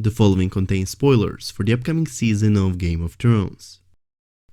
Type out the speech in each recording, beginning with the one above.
The following contains spoilers for the upcoming season of Game of Thrones.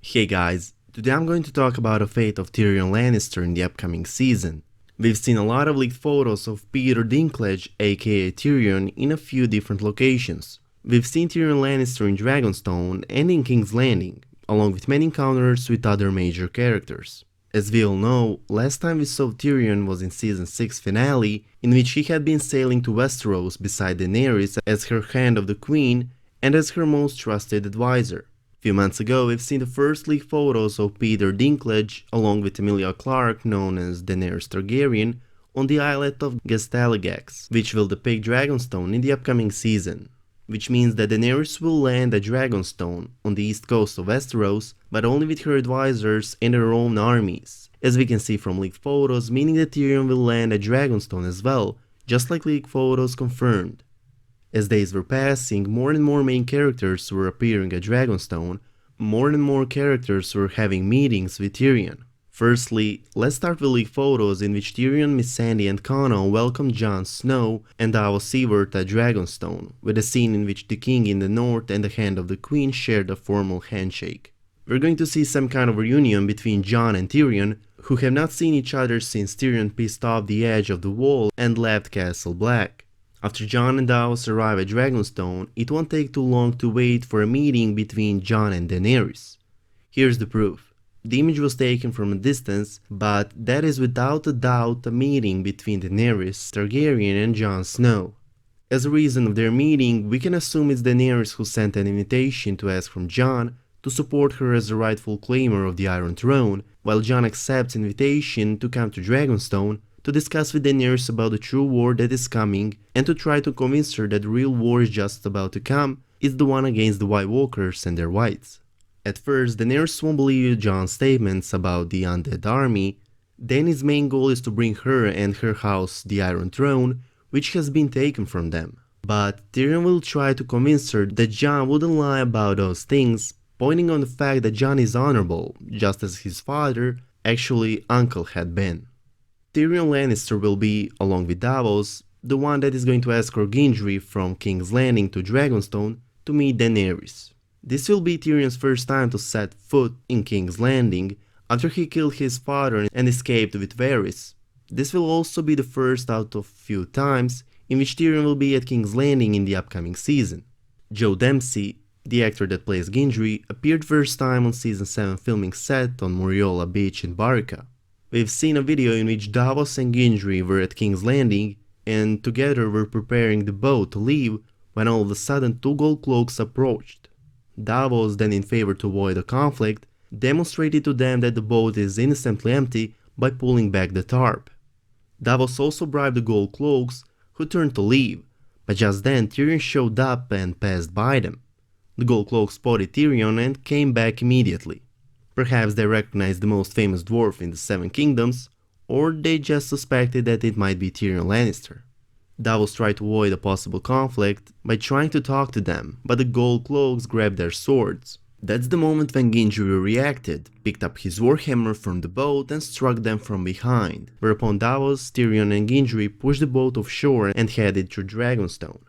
Hey guys, today I'm going to talk about the fate of Tyrion Lannister in the upcoming season. We've seen a lot of leaked photos of Peter Dinklage, aka Tyrion, in a few different locations. We've seen Tyrion Lannister in Dragonstone and in King's Landing, along with many encounters with other major characters. As we all know, last time we saw Tyrion was in Season 6 finale, in which he had been sailing to Westeros beside Daenerys as her Hand of the Queen and as her most trusted advisor. A few months ago, we've seen the first leaked photos of Peter Dinklage, along with Emilia Clarke, known as Daenerys Targaryen, on the islet of Gastaligax, which will depict Dragonstone in the upcoming season. Which means that Daenerys will land at Dragonstone on the east coast of Westeros, but only with her advisors and her own armies, as we can see from leaked photos, meaning that Tyrion will land at Dragonstone as well, just like leaked photos confirmed. As days were passing, more and more main characters were appearing at Dragonstone, more and more characters were having meetings with Tyrion. Firstly, let's start with leaked photos in which Tyrion, Missandei and Connell welcomed Jon Snow and Davos Seaworth at Dragonstone, with a scene in which the King in the North and the Hand of the Queen shared a formal handshake. We're going to see some kind of reunion between Jon and Tyrion, who have not seen each other since Tyrion pissed off the edge of the wall and left Castle Black. After Jon and Davos arrive at Dragonstone, it won't take too long to wait for a meeting between Jon and Daenerys. Here's the proof. The image was taken from a distance, but that is without a doubt a meeting between Daenerys Targaryen and Jon Snow. As a reason of their meeting, we can assume it's Daenerys who sent an invitation to ask from Jon to support her as the rightful claimer of the Iron Throne, while Jon accepts invitation to come to Dragonstone to discuss with Daenerys about the true war that is coming and to try to convince her that the real war is just about to come, is the one against the White Walkers and their whites. At first, Daenerys won't believe Jon's statements about the undead army, then his main goal is to bring her and her house the Iron Throne, which has been taken from them. But Tyrion will try to convince her that Jon wouldn't lie about those things, pointing on the fact that Jon is honorable, just as his father, actually uncle, had been. Tyrion Lannister will be, along with Davos, the one that is going to escort Gendry from King's Landing to Dragonstone to meet Daenerys. This will be Tyrion's first time to set foot in King's Landing after he killed his father and escaped with Varys. This will also be the first out of few times in which Tyrion will be at King's Landing in the upcoming season. Joe Dempsey, the actor that plays Gendry, appeared first time on season 7 filming set on Moriola Beach in Barca. We've seen a video in which Davos and Gendry were at King's Landing and together were preparing the boat to leave when all of a sudden two gold cloaks approached. Davos, then in favor to avoid a conflict, demonstrated to them that the boat is innocently empty by pulling back the tarp. Davos also bribed the gold cloaks, who turned to leave, but just then Tyrion showed up and passed by them. The gold cloaks spotted Tyrion and came back immediately. Perhaps they recognized the most famous dwarf in the Seven Kingdoms, or they just suspected that it might be Tyrion Lannister. Davos tried to avoid a possible conflict by trying to talk to them, but the gold cloaks grabbed their swords. That's the moment when Gendry reacted, picked up his warhammer from the boat and struck them from behind, whereupon Davos, Tyrion and Gendry pushed the boat offshore and headed to Dragonstone.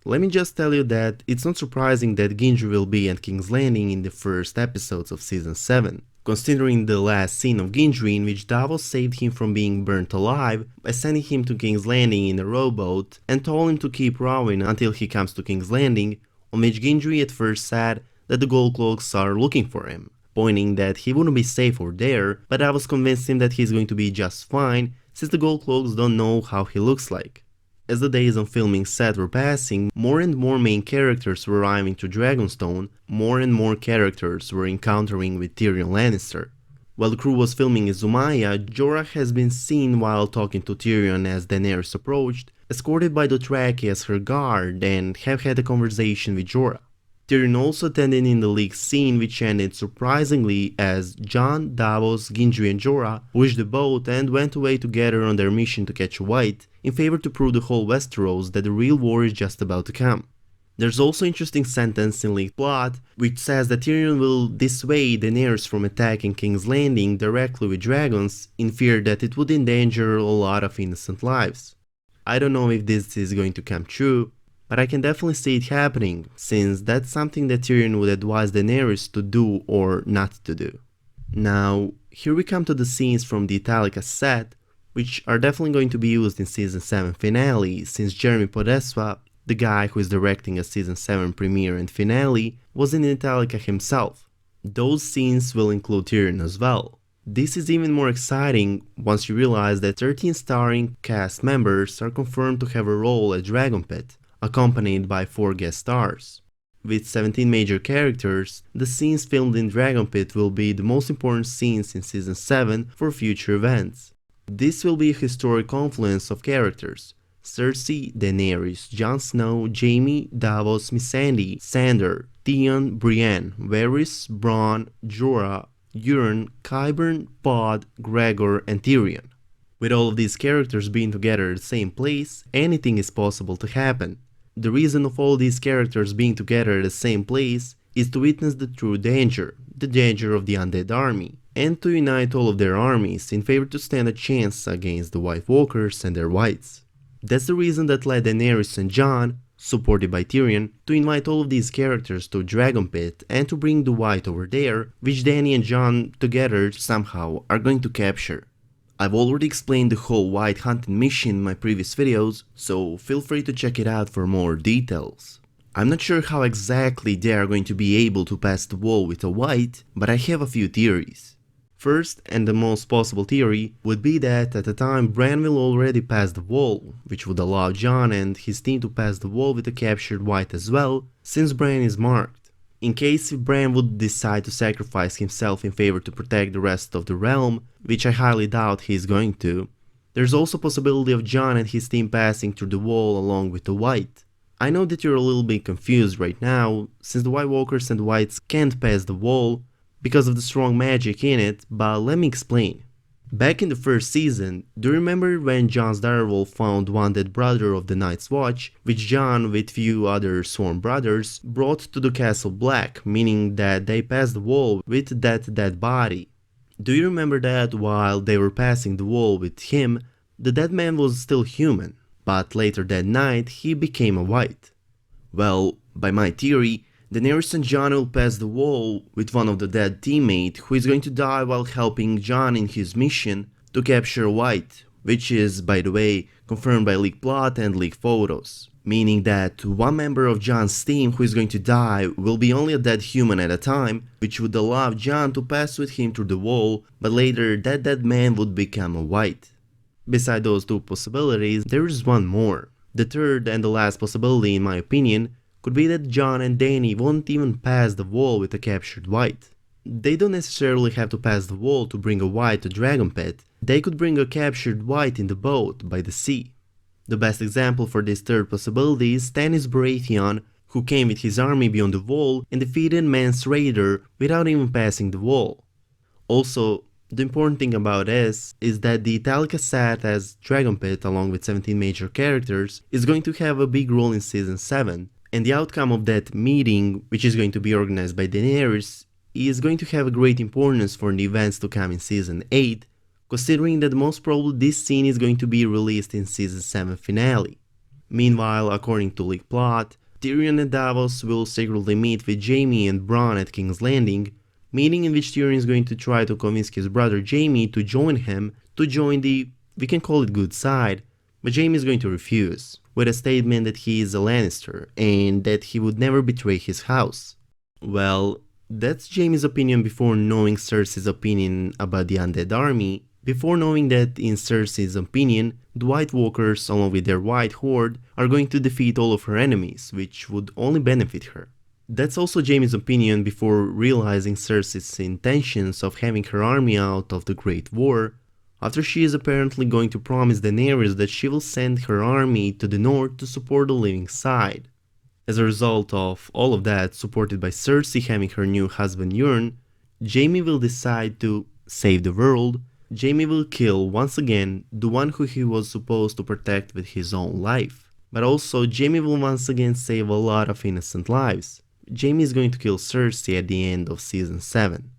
Let me just tell you that it's not surprising that Gendry will be at King's Landing in the first episodes of season 7. Considering the last scene of Gendry in which Davos saved him from being burnt alive by sending him to King's Landing in a rowboat and told him to keep rowing until he comes to King's Landing, on which Gendry at first said that the gold cloaks are looking for him, pointing that he wouldn't be safe over there, but Davos convinced him that he's going to be just fine since the gold cloaks don't know how he looks like. As the days on filming set were passing, more and more main characters were arriving to Dragonstone, more and more characters were encountering with Tyrion Lannister. While the crew was filming in Zumaya, Jorah has been seen while talking to Tyrion as Daenerys approached, escorted by Dothraki as her guard, and have had a conversation with Jorah. Tyrion also attended in the leaked scene, which ended surprisingly as Jon, Davos, Gendry and Jorah pushed the boat and went away together on their mission to catch a white, in favor to prove the whole Westeros that the real war is just about to come. There's also an interesting sentence in leaked plot, which says that Tyrion will dissuade Daenerys from attacking King's Landing directly with dragons, in fear that it would endanger a lot of innocent lives. I don't know if this is going to come true, but I can definitely see it happening, since that's something that Tyrion would advise Daenerys to do or not to do. Now, here we come to the scenes from the Italica set, which are definitely going to be used in Season 7 finale, since Jeremy Podeswa, the guy who is directing a Season 7 premiere and finale, was in Italica himself. Those scenes will include Tyrion as well. This is even more exciting once you realize that 13 starring cast members are confirmed to have a role at Dragon Pit, accompanied by 4 guest stars. With 17 major characters, the scenes filmed in Dragon Pit will be the most important scenes in Season 7 for future events. This will be a historic confluence of characters: Cersei, Daenerys, Jon Snow, Jaime, Davos, Missandei, Sandor, Theon, Brienne, Varys, Bronn, Jorah, Euron, Qyburn, Pod, Gregor, and Tyrion. With all of these characters being together at the same place, anything is possible to happen. The reason of all these characters being together at the same place is to witness the true danger, the danger of the undead army, and to unite all of their armies in favor to stand a chance against the White Walkers and their whites. That's the reason that led Daenerys and Jon, supported by Tyrion, to invite all of these characters to Dragon Pit and to bring the White over there, which Dany and Jon together somehow are going to capture. I've already explained the whole White hunting mission in my previous videos, so feel free to check it out for more details. I'm not sure how exactly they are going to be able to pass the wall with a White, but I have a few theories. First, and the most possible theory, would be that at the time Bran will already pass the wall, which would allow Jon and his team to pass the wall with a captured White as well, since Bran is marked. In case if Bran would decide to sacrifice himself in favor to protect the rest of the realm, which I highly doubt he is going to, there's also a possibility of Jon and his team passing through the wall along with the White. I know that you're a little bit confused right now, since the White Walkers and Whites can't pass the wall because of the strong magic in it, but let me explain. Back in the first season, do you remember when Jon's direwolf found one dead brother of the Night's Watch, which Jon with few other sworn brothers brought to the Castle Black, meaning that they passed the wall with that dead body? Do you remember that while they were passing the wall with him, the dead man was still human, but later that night he became a White? Well, by my theory, Daenerys and Jon will pass the wall with one of the dead teammates who is going to die while helping Jon in his mission to capture White, which is, by the way, confirmed by leaked plot and leaked photos, meaning that one member of Jon's team who is going to die will be only a dead human at a time, which would allow Jon to pass with him through the wall, but later that dead man would become a White. Beside those two possibilities, there is one more. The third and the last possibility, in my opinion, could be that Jon and Dany won't even pass the wall with a captured White. They don't necessarily have to pass the wall to bring a White to Dragon Pit, they could bring a captured White in the boat by the sea. The best example for this third possibility is Stannis Baratheon, who came with his army beyond the wall and defeated Mance Rayder without even passing the wall. Also, the important thing about this is that the Italica set as Dragon Pit along with 17 major characters is going to have a big role in Season 7, and the outcome of that meeting, which is going to be organized by Daenerys, is going to have a great importance for the events to come in Season 8, considering that most probably this scene is going to be released in Season 7 finale. Meanwhile, according to leaked plot, Tyrion and Davos will secretly meet with Jaime and Bronn at King's Landing, meeting in which Tyrion is going to try to convince his brother Jaime to join him, to join the, we can call it good side, but Jaime is going to refuse, with a statement that he is a Lannister and that he would never betray his house. Well, that's Jaime's opinion before knowing Cersei's opinion about the undead army, before knowing that in Cersei's opinion, the White Walkers along with their White Horde are going to defeat all of her enemies, which would only benefit her. That's also Jaime's opinion before realizing Cersei's intentions of having her army out of the Great War, after she is apparently going to promise Daenerys that she will send her army to the north to support the living side. As a result of all of that, supported by Cersei having her new husband Euron, Jaime will decide to save the world. Jaime will kill once again the one who he was supposed to protect with his own life. But also Jaime will once again save a lot of innocent lives. Jaime is going to kill Cersei at the end of Season 7.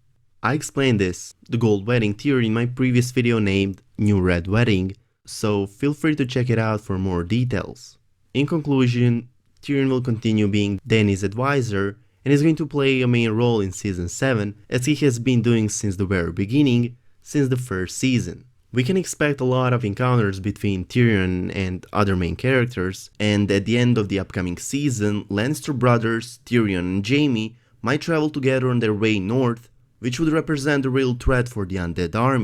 I explained this, the Gold Wedding theory, in my previous video named New Red Wedding, so feel free to check it out for more details. In conclusion, Tyrion will continue being Dany's advisor and is going to play a main role in Season 7 as he has been doing since the very beginning, since the first season. We can expect a lot of encounters between Tyrion and other main characters, and at the end of the upcoming season, Lannister brothers Tyrion and Jaime might travel together on their way north, which would represent a real threat for the undead army.